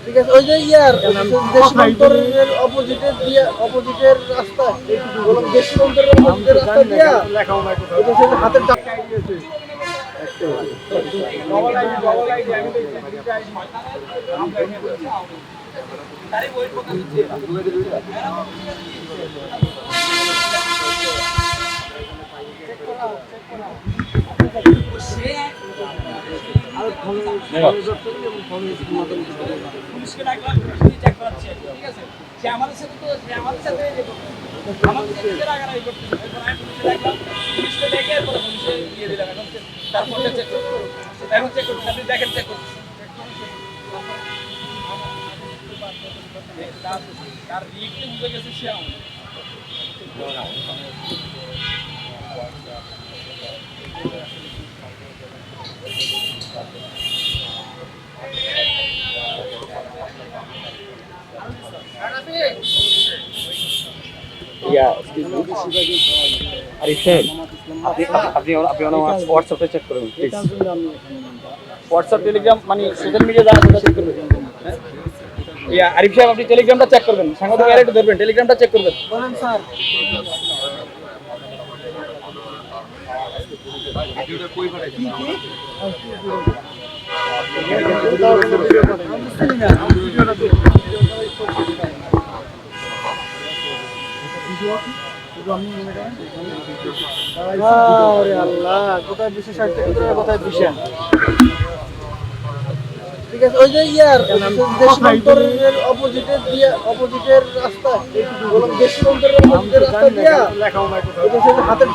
ঠিক আছে, ওই যে ইয়ার দেশবন্ধরের অপোজিটের রাস্তা, বললাম দেশবন্ধরের অপোজিটের রাস্তা দিয়া ওই যে হাতের পুলিশকে ডাকলাম, পুলিশ চেক করাচ্ছে, ঠিক আছে? সে আমাদের সাথে আমাদের সাথে রাগারাগি করতেছে। এরপর আমি পুলিশকে ডাকলাম, পুলিশকে ডেকে এরপরে পুলিশে দিয়ে দিলাম। তার ফোনটা চেক করুন, এখন চেক করুন, আপনি দেখেন চেক করুন। তার রিয়েক্টে বুঝে গেছে সে আমার আরিফ সাহেব, আপনি আমার হোয়াটসঅ্যাপে চেক করবেন প্লিজ। হোয়াটসঅ্যাপ, টেলিগ্রাম, মানে সোশ্যাল মিডিয়া যারা সেটা চেক করবেন। আরিফ সাহেব, আপনি টেলিগ্রামটা চেক করবেন, সাংবাদিক একটু ধরবেন, টেলিগ্রামটা চেক করবেন। বলেন স্যার। আল্লাহ, কোথায় বিশেষ কোথায় বিশেষ। ঠিক আছে, ওই যে ইয়ার দেশবন্ধরের অপোজিটের রাস্তা, বললাম দেশবন্ধরের অপোজিটের রাস্তা দিয়া ওই যে হাতের